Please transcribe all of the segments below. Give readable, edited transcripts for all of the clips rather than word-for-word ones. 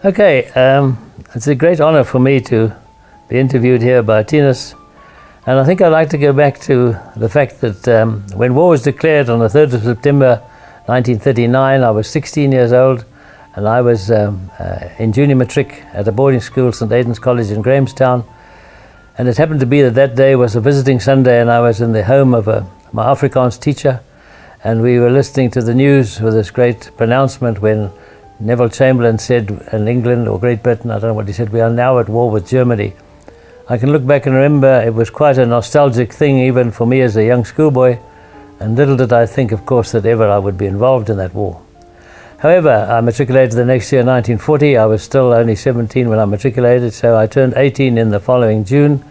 Okay, it's a great honor for me to be interviewed here by Tinus. And I think I'd like to go back to the fact that when war was declared on the 3rd of September 1939, I was 16 years old, and I was in junior matric at a boarding school, St. Aidan's College in Grahamstown. And it happened to be that that day was a visiting Sunday, and I was in the home of my Afrikaans teacher, and we were listening to the news with this great pronouncement when Neville Chamberlain said in England or Great Britain, I don't know what he said, we are now at war with Germany. I can look back and remember it was quite a nostalgic thing even for me as a young schoolboy, and little did I think, of course, that ever I would be involved in that war. However, I matriculated the next year, 1940. I was still only 17 when I matriculated, so I turned 18 in the following June.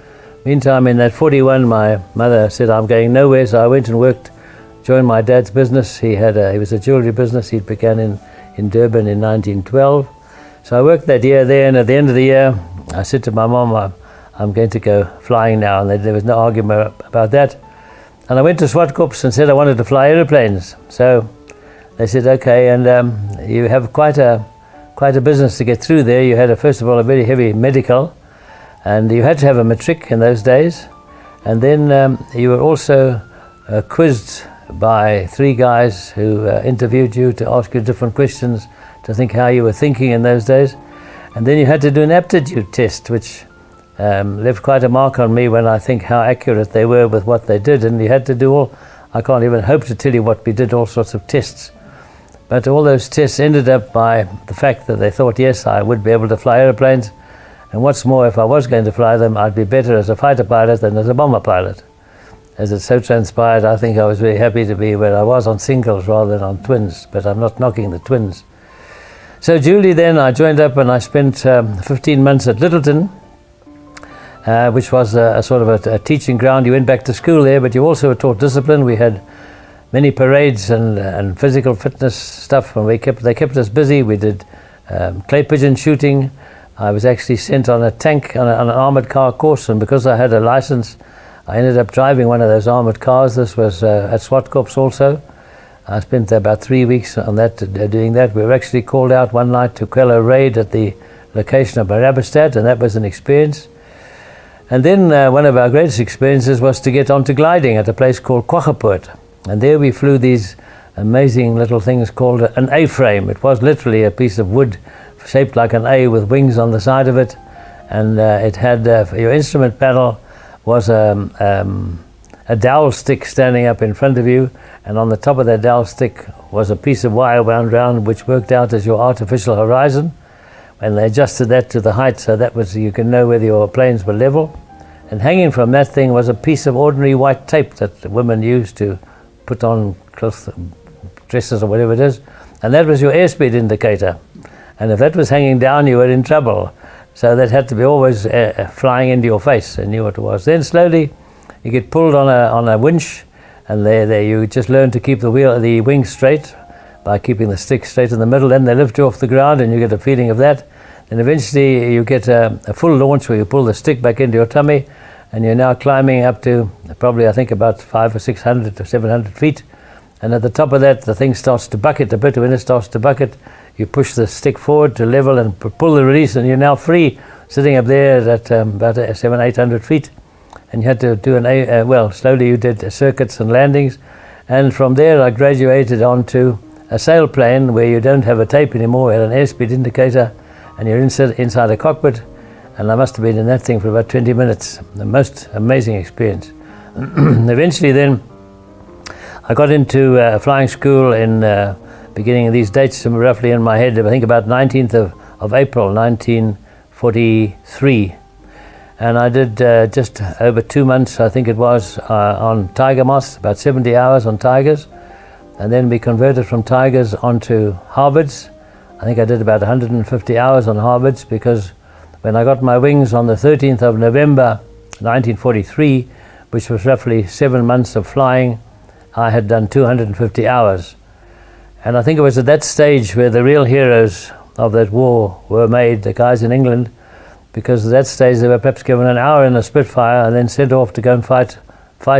Meantime, in that 41, my mother said, I'm going nowhere, so I went and worked, joined my dad's business. He was a jewelry business. He began in Durban in 1912. So I worked that year there, and at the end of the year, I said to my mom, I'm going to go flying now, and there was no argument about that. And I went to Swartkops and said I wanted to fly aeroplanes. So they said, okay, and you have quite a business to get through there. You had, first of all, a very heavy medical, and you had to have a matric in those days. And then you were also quizzed by 3 guys who interviewed you to ask you different questions, to think how you were thinking in those days. And then you had to do an aptitude test, which left quite a mark on me when I think how accurate they were with what they did. And you had to do I can't even hope to tell you what we did, all sorts of tests. But all those tests ended up by the fact that they thought, yes, I would be able to fly aeroplanes. And what's more, if I was going to fly them, I'd be better as a fighter pilot than as a bomber pilot. As it so transpired, I think I was very happy to be where I was on singles rather than on twins, but I'm not knocking the twins. So duly then I joined up and I spent 15 months at Lyttelton, which was a sort of a teaching ground. You went back to school there, but you also were taught discipline. We had many parades and physical fitness stuff, and they kept us busy. We did clay pigeon shooting. I was actually sent on a tank on an armored car course, and because I had a license, I ended up driving one of those armored cars. This was at Swartkops also. I spent about 3 weeks on that, doing that. We were actually called out one night to quell a raid at the location of Barabastad, and that was an experience. And then one of our greatest experiences was to get onto gliding at a place called Kwaggapoort. And there we flew these amazing little things called an A-frame. It was literally a piece of wood shaped like an A with wings on the side of it. And it had, your instrument panel was a dowel stick standing up in front of you. And on the top of that dowel stick was a piece of wire wound round, which worked out as your artificial horizon. And they adjusted that to the height, so that was, you can know whether your planes were level. And hanging from that thing was a piece of ordinary white tape that the women used to put on cloth dresses or whatever it is. And that was your airspeed indicator. And if that was hanging down, you were in trouble. So that had to be always flying into your face, and knew what it was. Then slowly you get pulled on a winch, and there you just learn to keep the wings straight by keeping the stick straight in the middle. Then they lift you off the ground, and you get a feeling of that. And eventually you get a full launch where you pull the stick back into your tummy, and you're now climbing up to probably, I think, about 500 or 600 to 700 feet. And at the top of that, the thing starts to bucket a bit. When it starts to bucket, you push the stick forward to level and pull the release, and you're now free, sitting up there at about 700 or 800 feet. And you had to do slowly you did circuits and landings. And from there I graduated onto a sailplane where you don't have a tape anymore, you had an airspeed indicator, and you're inside a cockpit. And I must have been in that thing for about 20 minutes. The most amazing experience. Eventually then, I got into flying school in beginning of these dates, roughly in my head, I think about 19th of April, 1943. And I did just over 2 months, I think it was, on Tiger Moths, about 70 hours on Tigers. And then we converted from Tigers onto Harvards. I think I did about 150 hours on Harvards, because when I got my wings on the 13th of November 1943, which was roughly 7 months of flying, I had done 250 hours. And I think it was at that stage where the real heroes of that war were made, the guys in England, because at that stage they were perhaps given an hour in a Spitfire and then sent off to go and fight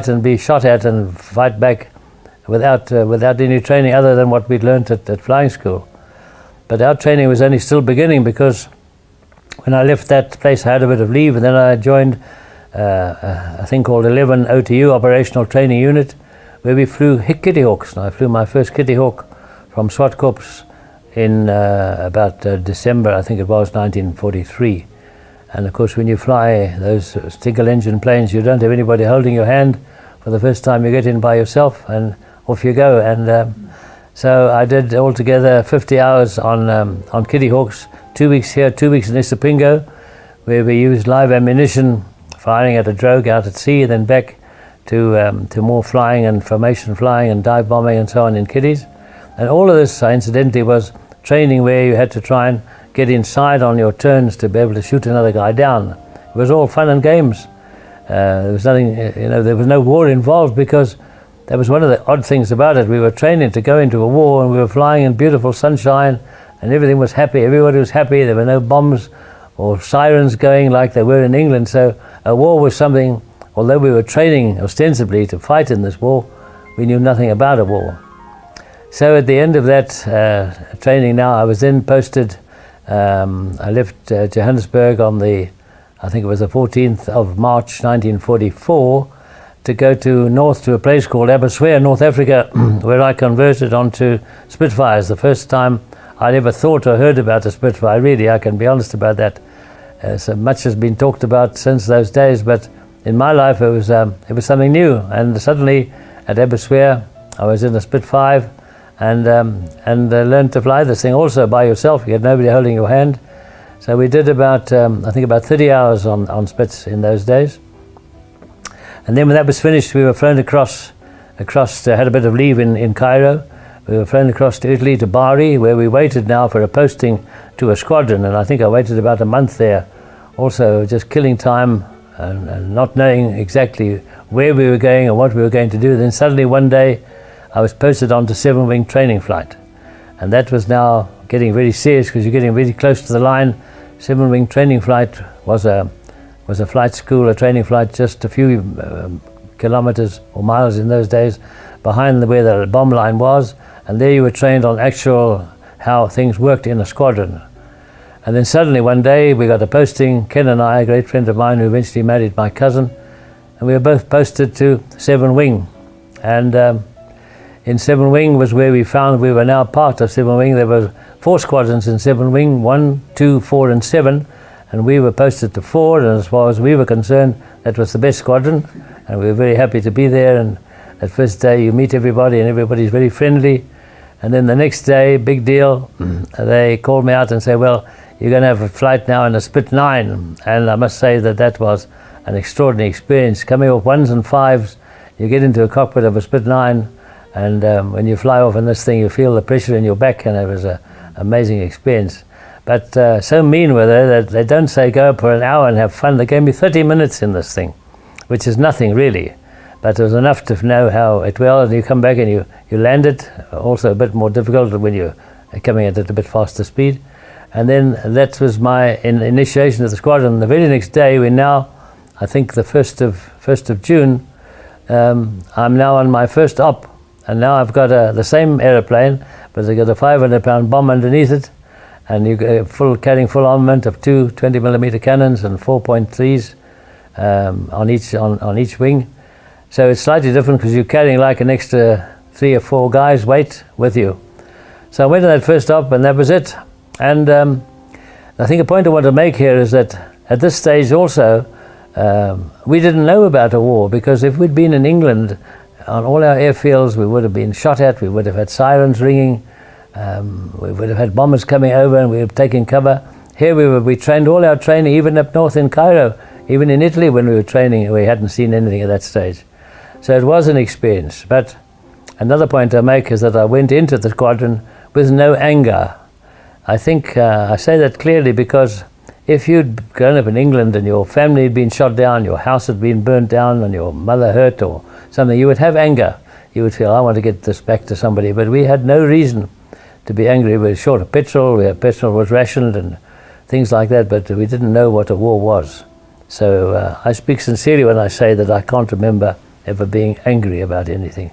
and be shot at and fight back without any training other than what we'd learnt at flying school. But our training was only still beginning, because when I left that place I had a bit of leave, and then I joined a thing called 11 OTU, Operational Training Unit, where we flew Kitty Hawks. And I flew my first Kitty Hawk from Swartkorps in about December, I think it was, 1943. And of course, when you fly those single engine planes, you don't have anybody holding your hand. For the first time you get in by yourself, and off you go. And so I did altogether 50 hours on Kitty Hawks, 2 weeks here, 2 weeks in Isipingo, where we used live ammunition, firing at a drogue out at sea, then back to more flying and formation flying and dive bombing and so on in Kitties. And all of this, incidentally, was training where you had to try and get inside on your turns to be able to shoot another guy down. It was all fun and games. There was nothing, there was no war involved, because that was one of the odd things about it. We were training to go into a war, and we were flying in beautiful sunshine, and everything was happy. Everybody was happy. There were no bombs or sirens going like there were in England. So a war was something, although we were training ostensibly to fight in this war, we knew nothing about a war. So at the end of that training now, I was then posted. I left Johannesburg on I think it was the 14th of March 1944, to go north to a place called Abuswehr, North Africa, where I converted onto Spitfires. The first time I'd ever thought or heard about a Spitfire, really, I can be honest about that. So much has been talked about since those days, but in my life it was something new. And suddenly at Abuswehr I was in a Spitfire, and learned to fly this thing also by yourself. You had nobody holding your hand. So we did about, I think about 30 hours on Spitz in those days. And then when that was finished, we were flown across had a bit of leave in Cairo. We were flown across to Italy, to Bari, where we waited now for a posting to a squadron. And I think I waited about a month there, also just killing time and not knowing exactly where we were going and what we were going to do. Then suddenly one day, I was posted onto 7-wing training flight, and that was now getting very serious, because you're getting really close to the line. 7-wing training flight was a flight school, a training flight just a few kilometers or miles in those days behind where the bomb line was, and there you were trained on actual how things worked in a squadron. And then suddenly one day we got a posting, Ken and I, a great friend of mine who eventually married my cousin, and we were both posted to 7-wing. And in 7-wing was where we found we were now part of 7-wing. There were 4 squadrons in 7-wing, 1, 2, 4 and 7, and we were posted to 4, and as far as we were concerned, that was the best squadron, and we were very happy to be there. And that first day you meet everybody, and everybody's very friendly. And then the next day, big deal, they called me out and said, well, you're going to have a flight now in a Spit 9. And I must say that was an extraordinary experience. Coming off 1s and 5s, you get into a cockpit of a Spit 9, and when you fly off in this thing, you feel the pressure in your back, and it was an amazing experience. But so mean were they that they don't say go up for an hour and have fun. They gave me 30 minutes in this thing, which is nothing really. But it was enough to know how it was, and you come back and you land it. Also a bit more difficult when you're coming at a bit faster speed. And then that was my initiation of the squadron. The very next day, we're now, I think the 1st of June, I'm now on my first op. And now I've got the same aeroplane, but they've got a 500-pound bomb underneath it, and you carrying full armament of 2 20mm cannons and 4.3s on each wing. So it's slightly different, because you're carrying like an extra 3 or 4 guys' weight with you. So I went to that first op, and that was it. And I think a point I want to make here is that at this stage also, we didn't know about a war, because if we'd been in England, on all our airfields, we would have been shot at, we would have had sirens ringing, we would have had bombers coming over, and we would have taken cover. Here we trained all our training, even up north in Cairo, even in Italy when we were training, we hadn't seen anything at that stage. So it was an experience. But another point I make is that I went into the squadron with no anger. I think I say that clearly, because if you'd grown up in England and your family had been shot down, your house had been burnt down, and your mother hurt or something, you would have anger. You would feel, I want to get this back to somebody. But we had no reason to be angry. We were short of petrol, petrol was rationed and things like that, but we didn't know what a war was. So I speak sincerely when I say that I can't remember ever being angry about anything.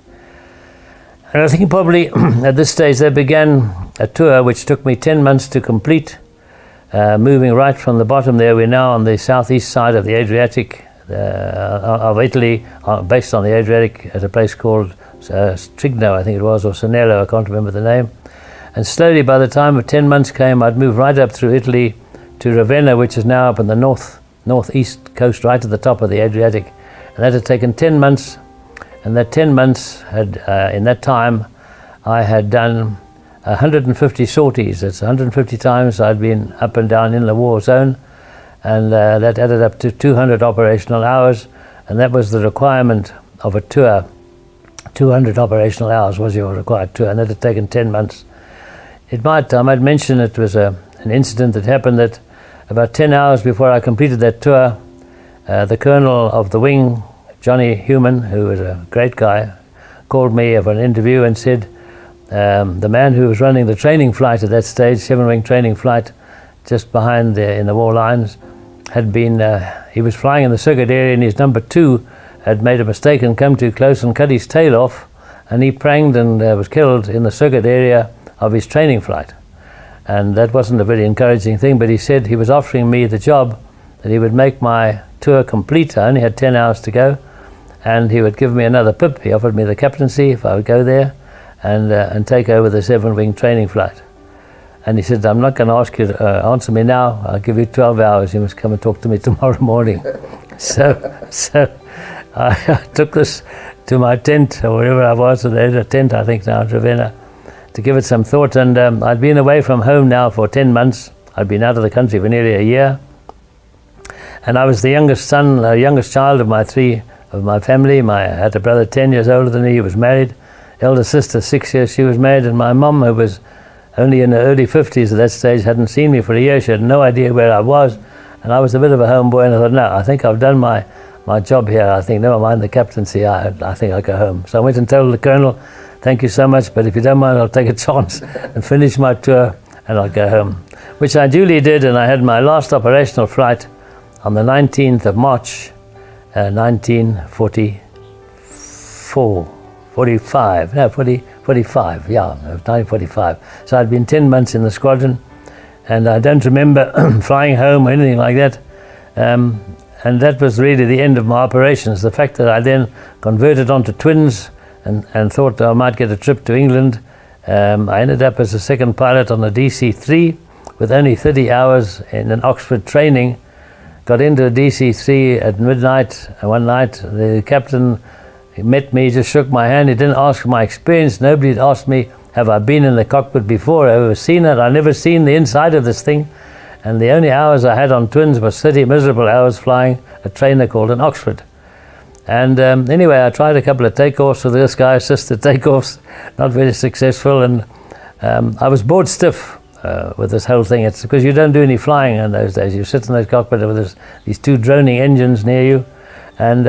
And I think probably at this stage they began a tour which took me 10 months to complete, moving right from the bottom there. We're now on the southeast side of the Adriatic of Italy, based on the Adriatic at a place called Strigno, I think it was, or Sonello, I can't remember the name. And slowly, by the time of 10 months came, I'd move right up through Italy to Ravenna, which is now up in the northeast coast, right at the top of the Adriatic. And that had taken 10 months, and that 10 months had, in that time, I had done 150 sorties. That's 150 times I'd been up and down in the war zone, and that added up to 200 operational hours, and that was the requirement of a tour. 200 operational hours was your required tour, and that had taken 10 months. I might mention it was an incident that happened that about 10 hours before I completed that tour, the colonel of the wing, Johnny Human, who was a great guy, called me for an interview and said the man who was running the training flight at that stage, 7-wing training flight, just behind in the war lines, had been, he was flying in the circuit area, and his number 2 had made a mistake and come too close and cut his tail off, and he pranged and was killed in the circuit area of his training flight. And that wasn't a very encouraging thing, but he said he was offering me the job, that he would make my tour complete. I only had 10 hours to go, and he would give me another pip. He offered me the captaincy if I would go there and take over the 7-wing training flight. And he said, I'm not going to ask you to answer me now. I'll give you 12 hours. You must come and talk to me tomorrow morning. So I took this to my tent, or wherever I was. There's a tent, I think, now in Ravenna, to give it some thought. And I'd been away from home now for 10 months. I'd been out of the country for nearly a year. And I was the youngest child of my family. I had a brother 10 years older than me. He was married. Elder sister 6 years, she was married. And my mum, who was only in her early 50s at that stage, hadn't seen me for a year. She had no idea where I was. And I was a bit of a homeboy, and I thought, no, I think I've done my job here. I think, never mind the captaincy, I think I'll go home. So I went and told the colonel, thank you so much, but if you don't mind, I'll take a chance and finish my tour, and I'll go home. Which I duly did, and I had my last operational flight on the 19th of March, 1945. So I'd been 10 months in the squadron, and I don't remember flying home or anything like that. And that was really the end of my operations. The fact that I then converted onto twins and thought I might get a trip to England. I ended up as a second pilot on a DC-3 with only 30 hours in an Oxford training. Got into a DC-3 at midnight, and one night the captain, he met me, just shook my hand. He didn't ask for my experience. Nobody had asked me, have I been in the cockpit before? I've ever seen it. I've never seen the inside of this thing. And the only hours I had on twins was 30 miserable hours flying a trainer called an Oxford. And anyway, I tried a couple of takeoffs with this guy, assisted takeoffs, not very successful. And I was bored stiff with this whole thing. It's because you don't do any flying in those days. You sit in that cockpit with these 2 droning engines near you. And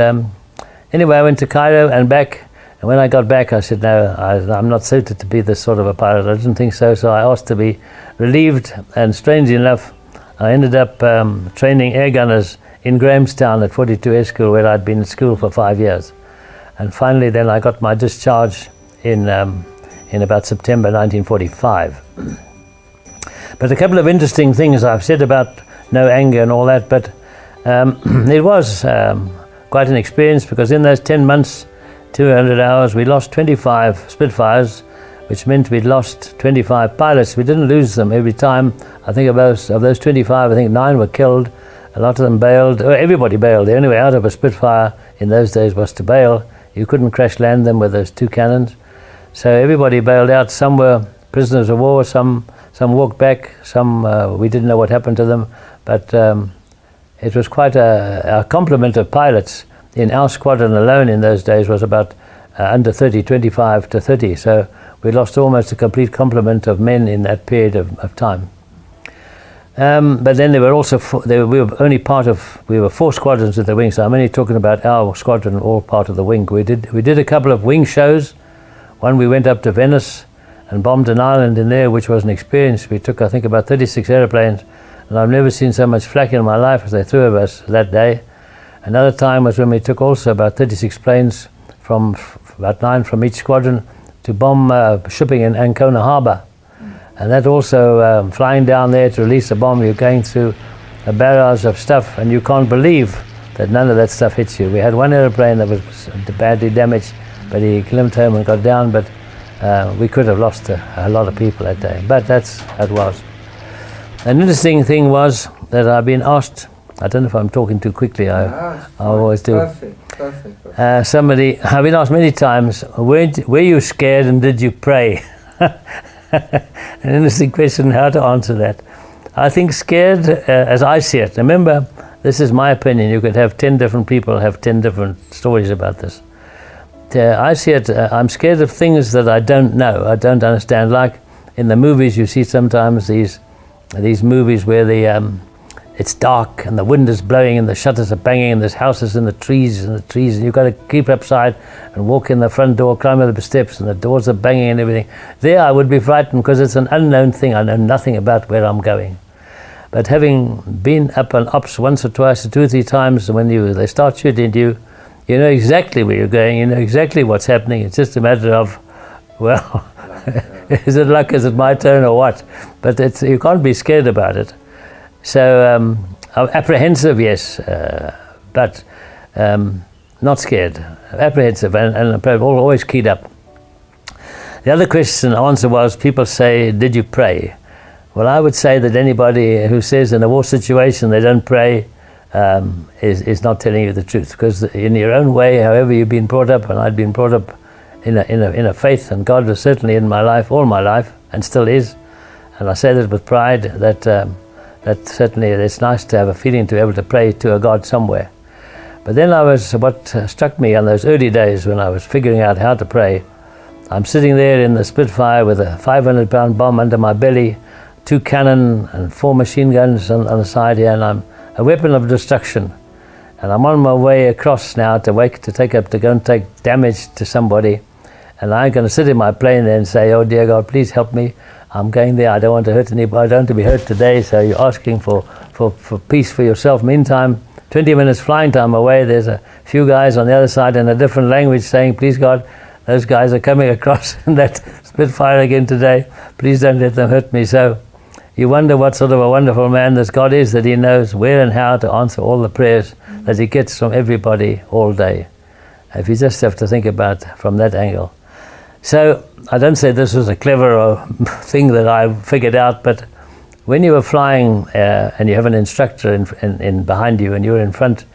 anyway, I went to Cairo and back. And when I got back, I said, no, I'm not suited to be this sort of a pilot. I didn't think so. So I asked to be relieved. And strangely enough, I ended up training air gunners in Grahamstown at 42 Air School, where I'd been at school for 5 years. And finally, then I got my discharge in about September 1945. But a couple of interesting things I've said about no anger and all that, but it was quite an experience, because in those 10 months, 200 hours, we lost 25 Spitfires, which meant we'd lost 25 pilots. We didn't lose them every time. I think of those 25, I think 9 were killed. A lot of them bailed. Everybody bailed. The only way out of a Spitfire in those days was to bail. You couldn't crash land them with those 2 cannons. So everybody bailed out. Some were prisoners of war, some walked back, some we didn't know what happened to them. But it was quite a complement of pilots. In our squadron alone in those days was about under 30, 25 to 30. So we lost almost a complete complement of men in that period of time. But then there were also we were 4 squadrons at the wing. So I'm only talking about our squadron, all part of the wing. We did a couple of wing shows. One, we went up to Venice and bombed an island in there, which was an experience. We took, I think, about 36 airplanes, and I've never seen so much flak in my life as they threw at us that day. Another time was when we took also about 36 planes, from about 9 from each squadron, to bomb shipping in Ancona Harbour. And that also, flying down there to release a bomb, you're going through a barrage of stuff, and you can't believe that none of that stuff hits you. We had one aeroplane that was badly damaged, but he limped home and got down, but we could have lost a lot of people that day. But that's how it was. An interesting thing was that I've been asked, I don't know if I'm talking too quickly, I always do. Perfect. I've been asked many times, were you scared and did you pray? An interesting question, how to answer that. I think scared, as I see it, remember, this is my opinion, you could have 10 different people have 10 different stories about this. I see it, I'm scared of things that I don't know, I don't understand. Like in the movies, you see sometimes these movies where it's dark and the wind is blowing and the shutters are banging and there's houses in the trees and you've got to keep upside and walk in the front door, climb over the steps and the doors are banging and everything. There I would be frightened because it's an unknown thing. I know nothing about where I'm going. But having been up on ops once or twice or 2 or 3 times, when they start shooting at you, you know exactly where you're going, you know exactly what's happening. It's just a matter of, well, is it luck, is it my turn or what? But you can't be scared about it. So apprehensive, yes, but not scared. Apprehensive and always keyed up. The other answer was, people say, did you pray? Well, I would say that anybody who says in a war situation they don't pray is not telling you the truth, because in your own way, however you've been brought up, and I'd been brought up in a faith, and God was certainly in my life, all my life, and still is, and I say that with pride, that certainly it's nice to have a feeling to be able to pray to a God somewhere. But then what struck me on those early days when I was figuring out how to pray, I'm sitting there in the Spitfire with a 500-pound bomb under my belly, 2 cannon and 4 machine guns on the side here, and I'm a weapon of destruction. And I'm on my way across now to go and take damage to somebody. And I'm going to sit in my plane there and say, oh dear God, please help me. I'm going there, I don't want to hurt anybody, I don't want to be hurt today, so you're asking for peace for yourself. Meantime, 20 minutes flying time away, there's a few guys on the other side in a different language saying, please God, those guys are coming across in that Spitfire again today, please don't let them hurt me. So you wonder what sort of a wonderful man this God is, that he knows where and how to answer all the prayers that he gets from everybody all day. If you just have to think about from that angle. So I don't say this was a clever thing that I figured out, but when you are flying and you have an instructor in behind you and you're in front,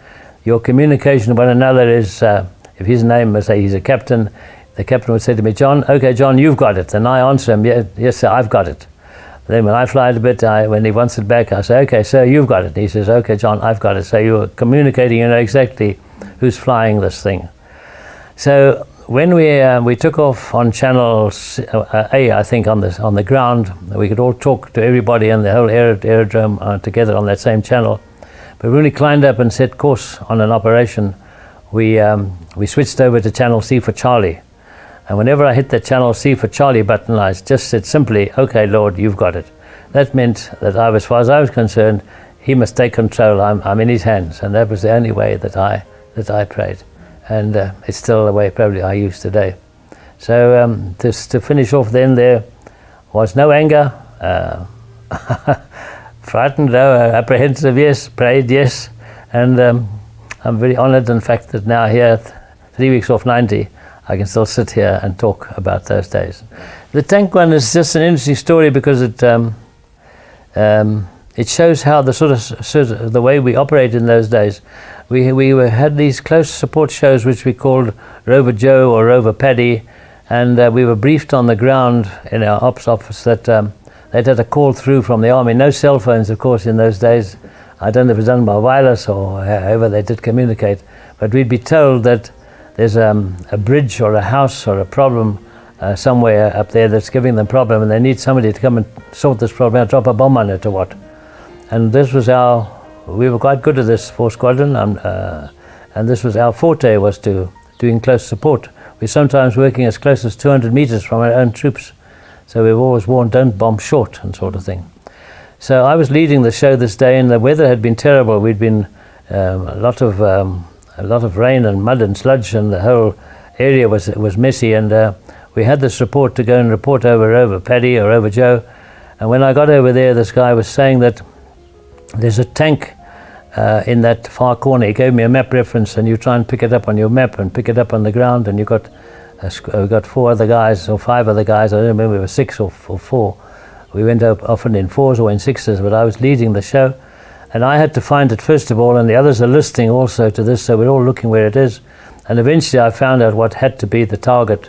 your communication with one another is, if his name, let's say he's a captain, the captain would say to me, John, okay John, you've got it. And I answer him, yes sir, I've got it. Then when I fly it a bit, when he wants it back, I say, okay sir, you've got it. And he says, okay John, I've got it. So you're communicating, you know exactly who's flying this thing. So when we took off on Channel A, I think on the ground, we could all talk to everybody in the whole aerodrome together on that same channel. But when we climbed up and set course on an operation, we switched over to Channel C for Charlie. And whenever I hit the Channel C for Charlie button, I just said simply, okay Lord, you've got it. That meant that as far as I was concerned, he must take control. I'm in his hands, and that was the only way that I prayed. And it's still the way probably I use today. So just to finish off then, there was no anger, frightened, no, apprehensive, yes, prayed, yes. And I'm very honored, in fact, that now here, 3 weeks off 90, I can still sit here and talk about those days. The tank one is just an interesting story because it shows how the way we operated in those days. We had these close support shows which we called Rover Joe or Rover Paddy, and we were briefed on the ground in our ops office that they'd had a call through from the army. No cell phones, of course, in those days. I don't know if it was done by wireless or however they did communicate, but we'd be told that there's a bridge or a house or a problem somewhere up there that's giving them problem, and they need somebody to come and sort this problem out, drop a bomb on it or what. And this was we were quite good at this 4th Squadron, and this was our forte, was doing close support. We're sometimes working as close as 200 meters from our own troops, so we've always warned, don't bomb short and sort of thing. So I was leading the show this day, and the weather had been terrible. We'd been a lot of rain and mud and sludge, and the whole area was messy, and we had this report to go and report over Paddy or over Joe. And when I got over there, this guy was saying that there's a tank in that far corner. He gave me a map reference, and you try and pick it up on your map and pick it up on the ground, and we got 4 other guys or 5 other guys. I don't remember, it was 6 or 4. We went up often in 4s or in 6s, but I was leading the show. And I had to find it first of all, and the others are listening also to this, so we're all looking where it is. And eventually I found out what had to be the target,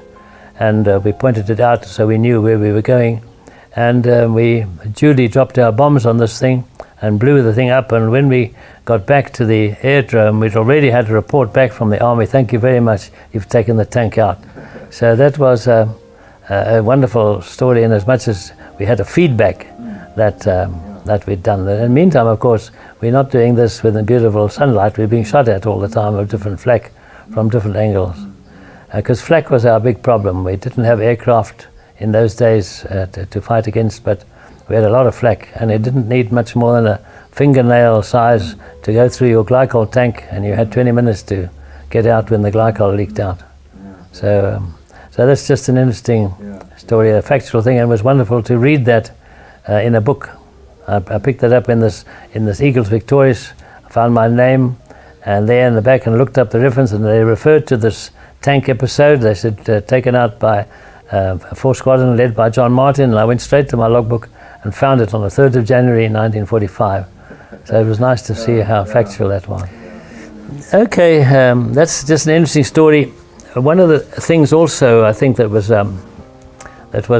and we pointed it out so we knew where we were going. And we duly dropped our bombs on this thing and blew the thing up. And when we got back to the airdrome, we'd already had a report back from the army, "Thank you very much, you've taken the tank out." So that was a wonderful story, in as much as we had a feedback that we'd done. In the meantime, of course, we're not doing this with the beautiful sunlight. We're being shot at all the time of different flak from different angles. Because flak was our big problem. We didn't have aircraft in those days to fight against, but we had a lot of flak, and it didn't need much more than a fingernail size to go through your glycol tank, and you had 20 minutes to get out when the glycol leaked out. So that's just an interesting story, a factual thing, and it was wonderful to read that in a book. I picked it up in this Eagles Victorious. I found my name, and there in the back, and looked up the reference, and they referred to this tank episode. They said taken out by a 4 squadron led by John Martin, and I went straight to my logbook and found it on the 3rd of January 1945. So it was nice to see how factual that was. Okay, that's just an interesting story. One of the things also I think that was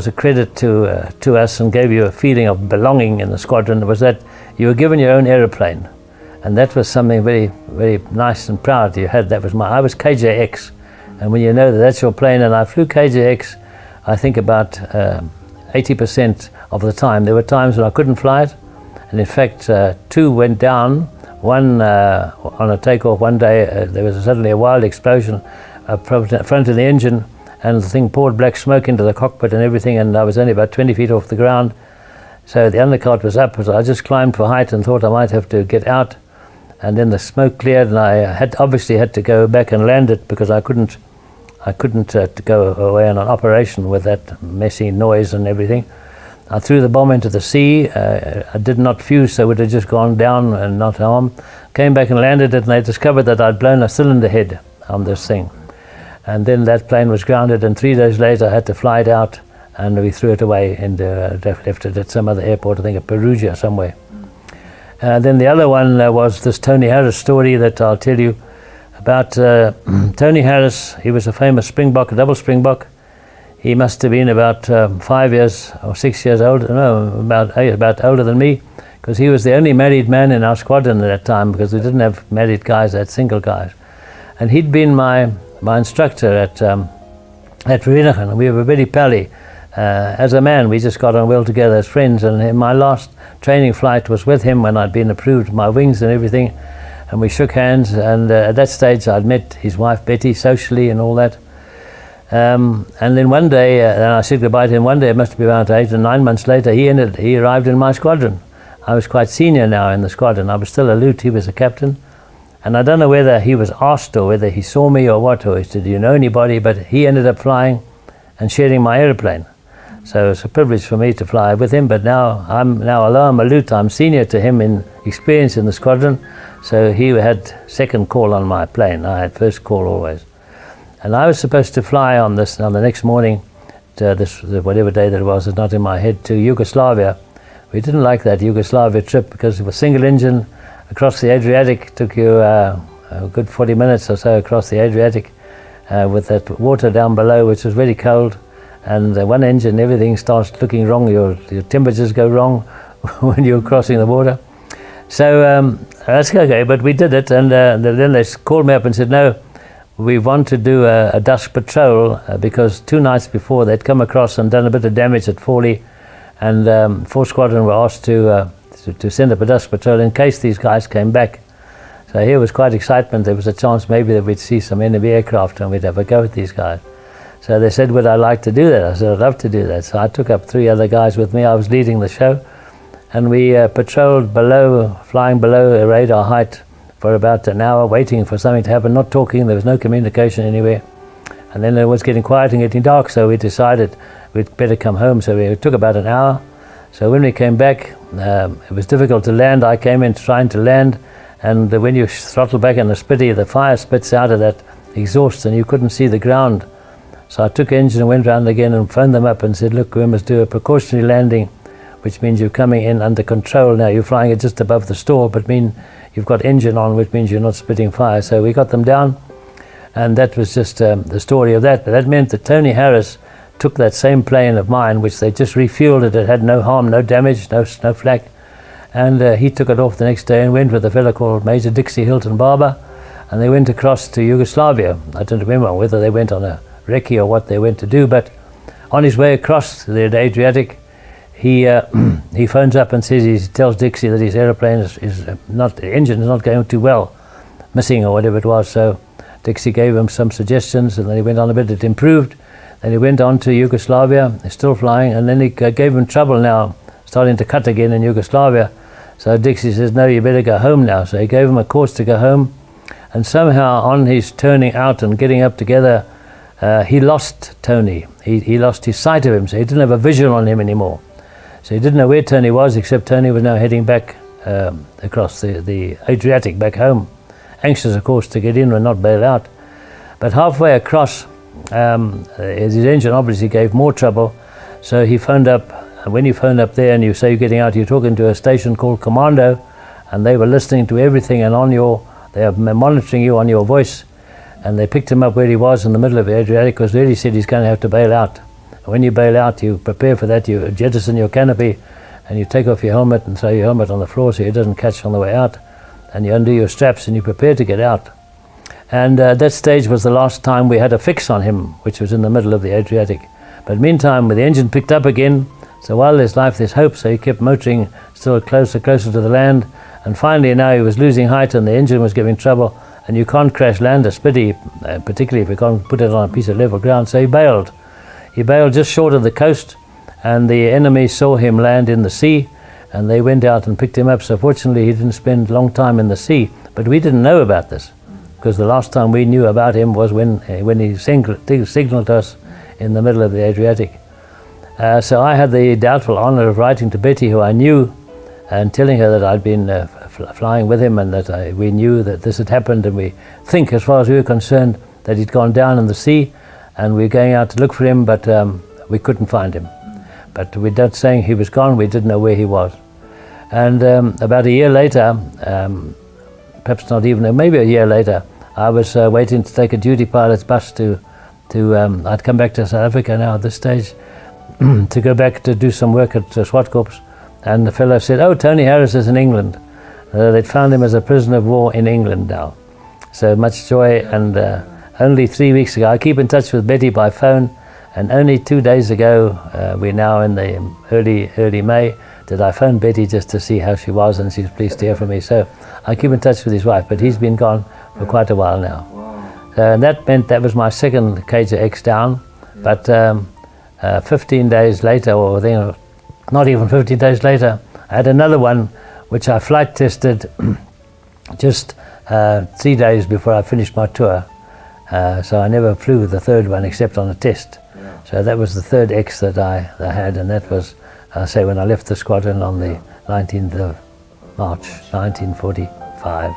a credit to us and gave you a feeling of belonging in the squadron was that you were given your own aeroplane, and that was something very, very nice and proud you had. I was KJX, and when you know that that's your plane, and I flew KJX, I think about 80% of the time. There were times when I couldn't fly it, and in fact 2 went down. One on a takeoff one day, there was suddenly a wild explosion in front of the engine, and the thing poured black smoke into the cockpit and everything, and I was only about 20 feet off the ground. So the undercart was up, so I just climbed for height and thought I might have to get out, and then the smoke cleared, and I obviously had to go back and land it, because I couldn't go away on an operation with that messy noise and everything. I threw the bomb into the sea. I did not fuse, so it would have just gone down and not harm. Came back and landed it, and they discovered that I'd blown a cylinder head on this thing. And then that plane was grounded, and 3 days later I had to fly it out, and we threw it away and left it at some other airport, I think at Perugia somewhere. Then the other one was this Tony Harris story that I'll tell you about. Tony Harris, he was a famous Springbok, a double Springbok. He must have been about 5 years or 6 years old, about older than me, because he was the only married man in our squadron at that time, because we didn't have married guys, we had single guys. And he'd been my instructor at Vereeniging. We were very pally. As a man, we just got on well together as friends, and my last training flight was with him when I'd been approved my wings and everything, and we shook hands, and at that stage I'd met his wife Betty socially and all that. And then one day, and I said goodbye to him one day, it must be about 8 or 9 months later, he arrived in my squadron. I was quite senior now in the squadron. I was still a lieutenant, he was a captain. And I don't know whether he was asked or whether he saw me or what, or he said, "Do you know anybody?" But he ended up flying and sharing my airplane. So it's a privilege for me to fly with him, but although I'm a lieutenant, I'm senior to him in experience in the squadron, so he had second call on my plane. I had first call always. And I was supposed to fly on the next morning, whatever day that it was, it's not in my head, to Yugoslavia. We didn't like that Yugoslavia trip because it was single engine across the Adriatic. Took you a good 40 minutes or so across the Adriatic with that water down below, which was very cold. And one engine, everything starts looking wrong. Your temperatures go wrong when you're crossing the water. So that's okay, but we did it. And then they called me up and said, "No, we want to do a dusk patrol," because 2 nights before they'd come across and done a bit of damage at Forley, and 4th Squadron were asked to send up a dusk patrol in case these guys came back. So here was quite excitement. There was a chance maybe that we'd see some enemy aircraft and we'd have a go at these guys. So they said, "Would I like to do that?" I said, "I'd love to do that." So I took up 3 other guys with me. I was leading the show, and we patrolled flying below a radar height for about an hour, waiting for something to happen, not talking. There was no communication anywhere. And then it was getting quiet and getting dark, so we decided we'd better come home. So it took about an hour. So when we came back, it was difficult to land. I came in trying to land, and when you throttle back in the Spitty, the fire spits out of that exhaust and you couldn't see the ground. So I took engine and went round again and phoned them up and said, look, we must do a precautionary landing, which means you're coming in under control now. You're flying it just above the stall, but you've got engine on, which means you're not spitting fire. So we got them down, and that was just the story of that. But that meant that Tony Harris took that same plane of mine, which they just refueled it. It had no harm, no damage, no flak. And he took it off the next day and went with a fellow called Major Dixie Hilton Barber, and they went across to Yugoslavia. I don't remember whether they went on a recce or what they went to do, but on his way across the Adriatic, he phones up and says, he tells Dixie that his aeroplane the engine is not going too well, missing or whatever it was. So Dixie gave him some suggestions, and then he went on a bit. It improved. Then he went on to Yugoslavia. He's still flying, and then he gave him trouble now, starting to cut again in Yugoslavia. So Dixie says, no, you better go home now. So he gave him a course to go home, and somehow on his turning out and getting up together, he lost Tony. He lost his sight of him, so he didn't have a visual on him anymore. So he didn't know where Tony was, except Tony was now heading back across the Adriatic back home, anxious, of course, to get in and not bail out. But halfway across, his engine obviously gave more trouble, so he phoned up. And when you phone up there and you say you're getting out, you're talking to a station called Commando, and they were listening to everything, and they are monitoring you on your voice. And they picked him up where he was in the middle of the Adriatic, because there he said he's going to have to bail out. And when you bail out, you prepare for that. You jettison your canopy, and you take off your helmet and throw your helmet on the floor so it doesn't catch on the way out. And you undo your straps and you prepare to get out. And that stage was the last time we had a fix on him, which was in the middle of the Adriatic. But meantime, the engine picked up again. So while there's life, there's hope. So he kept motoring still closer to the land. And finally now he was losing height and the engine was giving trouble. And you can't crash land a Spitty, particularly if you can't put it on a piece of level ground. So he bailed. He bailed just short of the coast, and the enemy saw him land in the sea, and they went out and picked him up. So fortunately he didn't spend a long time in the sea. But we didn't know about this, because the last time we knew about him was when he signaled us in the middle of the Adriatic. So I had the doubtful honor of writing to Betty, who I knew, and telling her that I'd been flying with him, and that we knew that this had happened, and we think, as far as we were concerned, that he'd gone down in the sea, and we were going out to look for him, but we couldn't find him. But we're not saying he was gone, we didn't know where he was. And about a year later, perhaps not even, maybe a year later, I was waiting to take a duty pilot's bus I'd come back to South Africa now at this stage, to go back to do some work at Swartkorps. And the fellow said, oh, Tony Harris is in England. They'd found him as a prisoner of war in England now. So much joy. And only 3 weeks ago, I keep in touch with Betty by phone, and only 2 days ago, we're now in the early May, did I phone Betty just to see how she was, and she's pleased to hear from me. So I keep in touch with his wife, but he's been gone for quite a while now. And that meant that was my second Cager X down. But 15 days later, or then not even 15 days later, I had another one which I flight tested just 3 days before I finished my tour. So I never flew the third one except on a test. Yeah. So that was the third X that I had, and that was, when I left the squadron on the 19th of March, 1945.